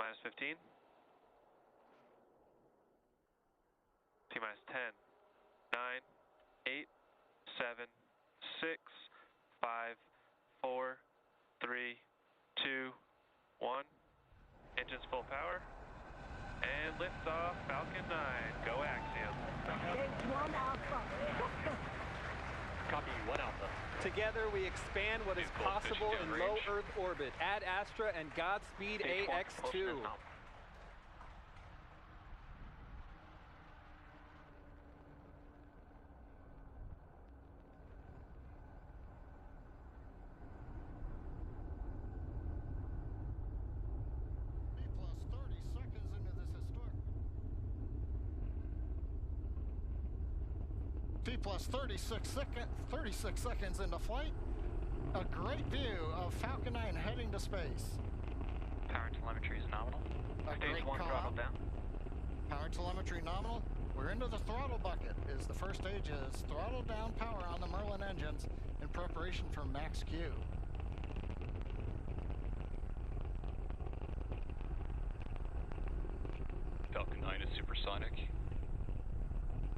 minus 15. T minus 10, 9, 8, 7, 6, 5, 4, 3, 2, 1. Engines full power. And liftoff, Falcon 9, go Axiom. Stage 1 Alpha. Copy, 1 Alpha. Together we expand what is possible in low Earth orbit. Ad Astra and Godspeed AX2. T plus 36 seconds into flight. A great view of Falcon 9 heading to space. Power telemetry is nominal. Stage 1 throttle down. Power telemetry nominal. We're into the throttle bucket. The first stage is throttle down power on the Merlin engines in preparation for max Q. Falcon 9 is supersonic.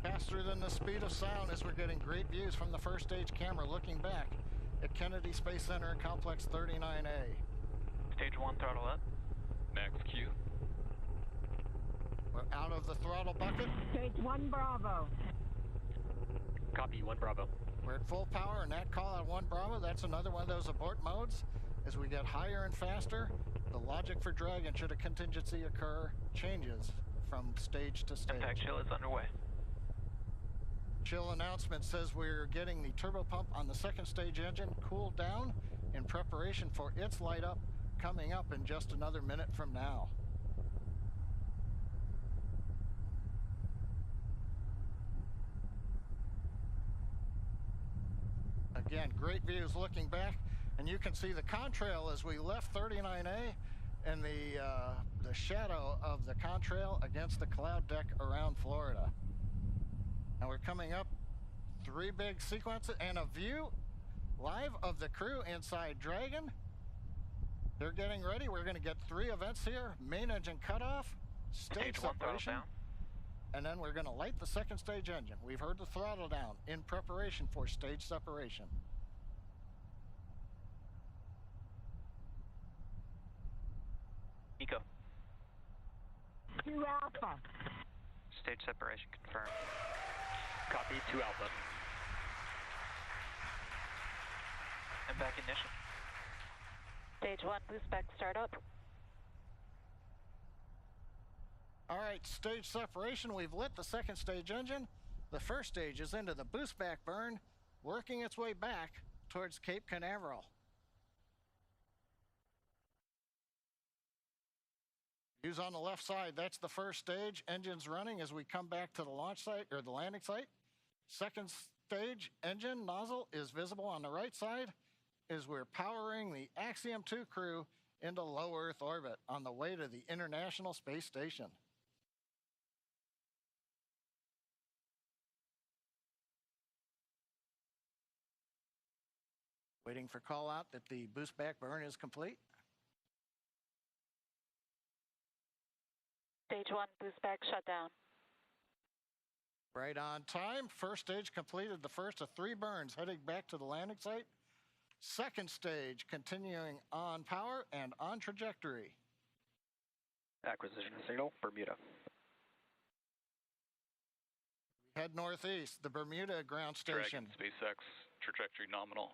Faster than the speed of sound as we're getting great views from the first stage camera looking back at Kennedy Space Center and Complex 39A. Stage 1 throttle up. Max Q. We're out of the throttle bucket. Stage 1 Bravo. Copy, 1 Bravo. We're at full power and that call on 1 Bravo, that's another one of those abort modes. As we get higher and faster, the logic for Dragon should a contingency occur changes from stage to stage. Impact chill is underway. Chill announcement says we're getting the turbo pump on the second stage engine cooled down in preparation for its light up coming up in just another minute from now. Again, great views looking back, and you can see the contrail as we left 39A and the shadow of the contrail against the cloud deck around Florida. Now we're coming up 3 big sequences and a view live of the crew inside Dragon. They're getting ready. We're going to get 3 events here. Main engine cutoff, stage separation, and then we're going to light the second stage engine. We've heard the throttle down in preparation for stage separation. Eco. 2 Alpha. Stage separation confirmed. Copy, 2 Alpha. And back ignition. Stage 1 boost back startup. All right, stage separation. We've lit the second stage engine. The first stage is into the boost back burn, working its way back towards Cape Canaveral. Views on the left side, that's the first stage. Engines running as we come back to the launch site or the landing site. Second stage engine nozzle is visible on the right side as we're powering the Axiom 2 crew into low Earth orbit on the way to the International Space Station. Waiting for call out that the boost back burn is complete. Stage 1 boost back shutdown. Right on time. First stage completed the first of 3 burns heading back to the landing site. Second stage continuing on power and on trajectory. Acquisition signal, Bermuda. We head northeast, the Bermuda ground station. Dragon, SpaceX, trajectory nominal.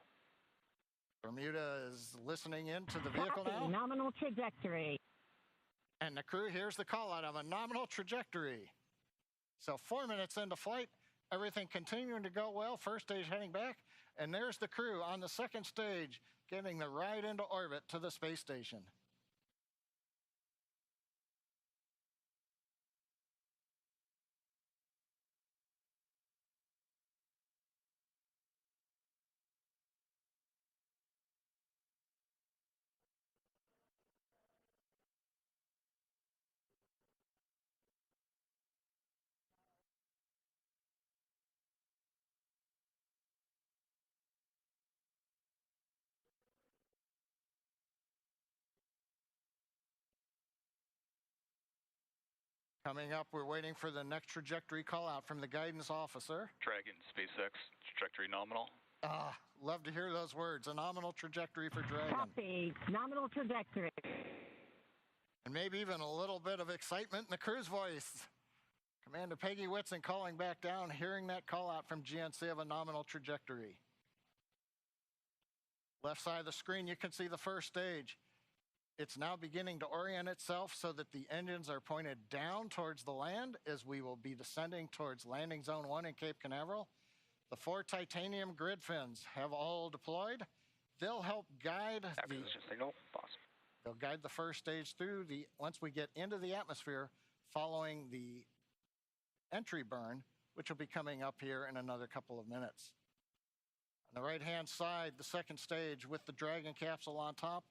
Bermuda is listening in to the vehicle now. Nominal trajectory. And the crew hears the call out of a nominal trajectory. So 4 minutes into flight, everything continuing to go well. First stage heading back, and there's the crew on the second stage getting the ride into orbit to the space station. Coming up, we're waiting for the next trajectory call out from the guidance officer. Dragon, SpaceX, trajectory nominal. Love to hear those words. A nominal trajectory for Dragon. Copy. Nominal trajectory. And maybe even a little bit of excitement in the crew's voice. Commander Peggy Whitson calling back down, hearing that call out from GNC of a nominal trajectory. Left side of the screen, you can see the first stage. It's now beginning to orient itself so that the engines are pointed down towards the land as we will be descending towards landing zone 1 in Cape Canaveral. The 4 titanium grid fins have all deployed. They'll help guide Acquisition signal, boss. They'll guide the first stage through once we get into the atmosphere following the entry burn, which will be coming up here in another couple of minutes. On the right-hand side, the second stage with the Dragon capsule on top,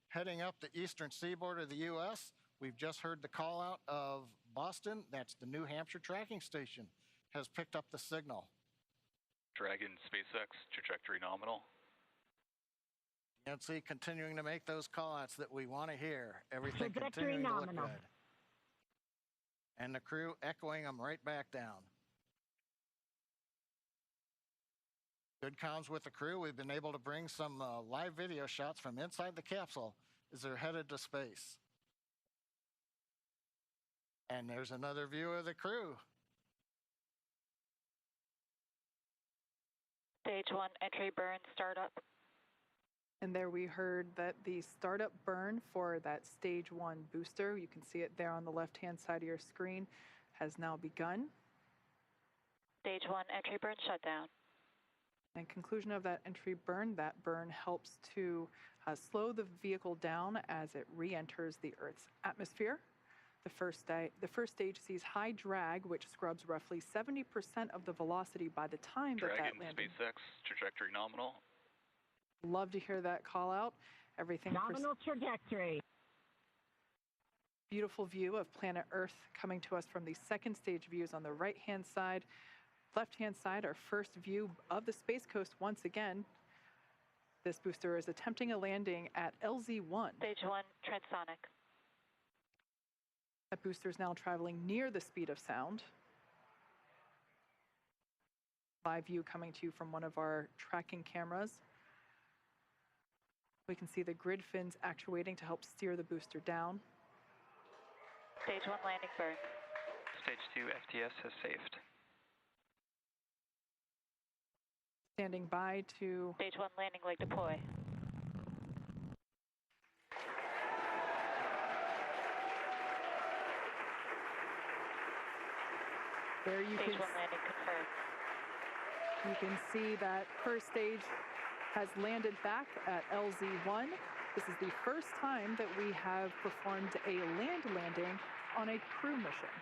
heading up the eastern seaboard of the U.S. We've just heard the call out of Boston. That's the New Hampshire tracking station, has picked up the signal. Dragon, SpaceX, trajectory nominal. GNC continuing to make those call outs that we want to hear. Everything Trajectory continuing to look nominal. good. And the crew echoing them right back down. Good comms with the crew. We've been able to bring some live video shots from inside the capsule as they're headed to space. And there's another view of the crew. Stage 1, entry burn, startup. And there we heard that the startup burn for that stage 1 booster, you can see it there on the left-hand side of your screen, has now begun. Stage 1, entry burn, shutdown. And conclusion of that entry burn, that burn helps to slow the vehicle down as it re-enters the Earth's atmosphere. The first stage sees high drag, which scrubs roughly 70% of the velocity by the time that Dragon, landing. SpaceX, trajectory nominal. Love to hear that call out. Everything. Nominal trajectory. Beautiful view of planet Earth coming to us from the second stage views on the right-hand side. Left-hand side, our first view of the Space Coast once again. This booster is attempting a landing at LZ-1. Stage 1, transonic. That booster is now traveling near the speed of sound. Live view coming to you from one of our tracking cameras. We can see the grid fins actuating to help steer the booster down. Stage 1, landing burn. Stage 2, FTS has saved. Standing by to... Stage 1, landing leg deploy. There you Stage 1, can, landing confirmed. you can see that first stage has landed back at LZ-1. This is the first time that we have performed a land landing on a crew mission.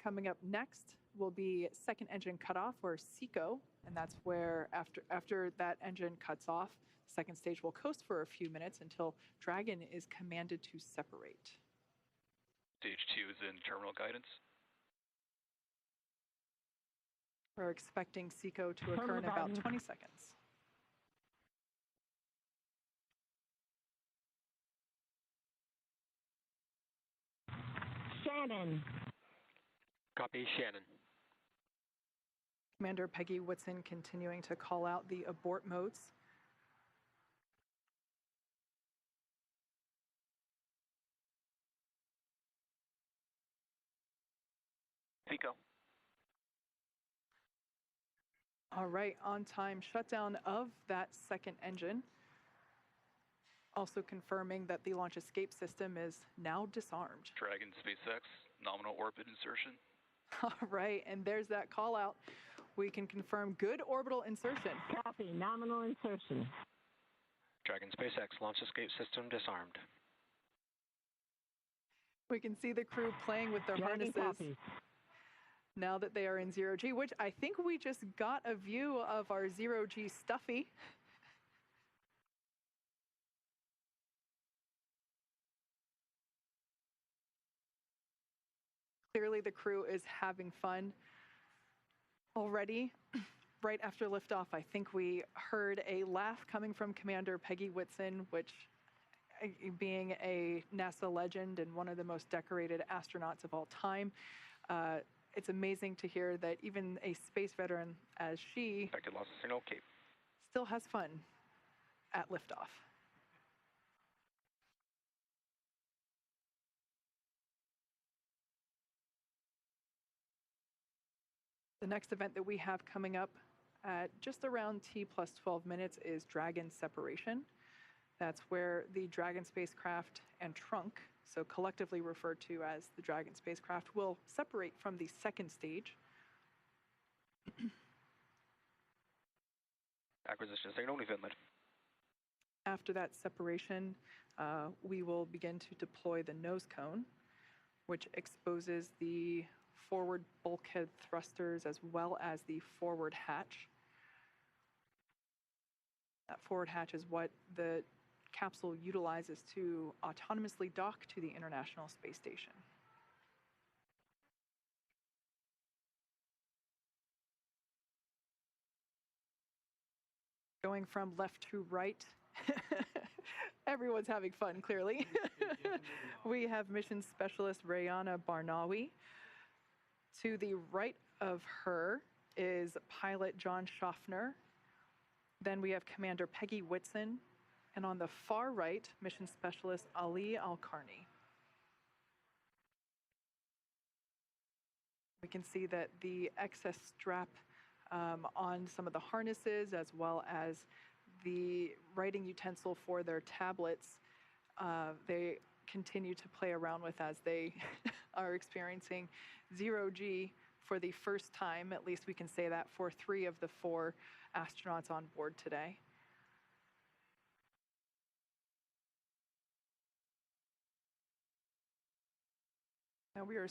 Coming up next will be second engine cutoff, or SECO, and that's where after that engine cuts off, the second stage will coast for a few minutes until Dragon is commanded to separate. Stage 2 is in terminal guidance. We're expecting SECO to occur in about 20 seconds. Shannon. Copy, Shannon. Commander Peggy Whitson continuing to call out the abort modes. SECO. All right, on time shutdown of that second engine. Also confirming that the launch escape system is now disarmed. Dragon, SpaceX, nominal orbit insertion. All right, and there's that call out. We can confirm good orbital insertion. Copy. Nominal insertion. Dragon, SpaceX, launch escape system disarmed. We can see the crew playing with their Dragon harnesses copies. now that they are in 0G, which I think we just got a view of our 0G Stuffy. Clearly the crew is having fun already. Right after liftoff, I think we heard a laugh coming from Commander Peggy Whitson, which being a NASA legend and one of the most decorated astronauts of all time, it's amazing to hear that even a space veteran as she Expected loss of signal, Cape. still has fun at liftoff. The next event that we have coming up at just around T+12 minutes is Dragon separation. That's where the Dragon spacecraft and trunk, so collectively referred to as the Dragon spacecraft, will separate from the second stage. Acquisition signal, Newfoundland. After that separation, we will begin to deploy the nose cone, which exposes the forward bulkhead thrusters as well as the forward hatch. That forward hatch is what the capsule utilizes to autonomously dock to the International Space Station. Going from left to right, everyone's having fun, clearly. We have mission specialist Raiana Barnawi. To the right of her is pilot John Schaffner. Then we have Commander Peggy Whitson. And on the far right, mission specialist Ali Al-Qarni. We can see that the excess strap on some of the harnesses, as well as the writing utensil for their tablets, they continue to play around with as they are experiencing zero-G for the first time. At least we can say that for 3 of the 4 astronauts on board today. Now we are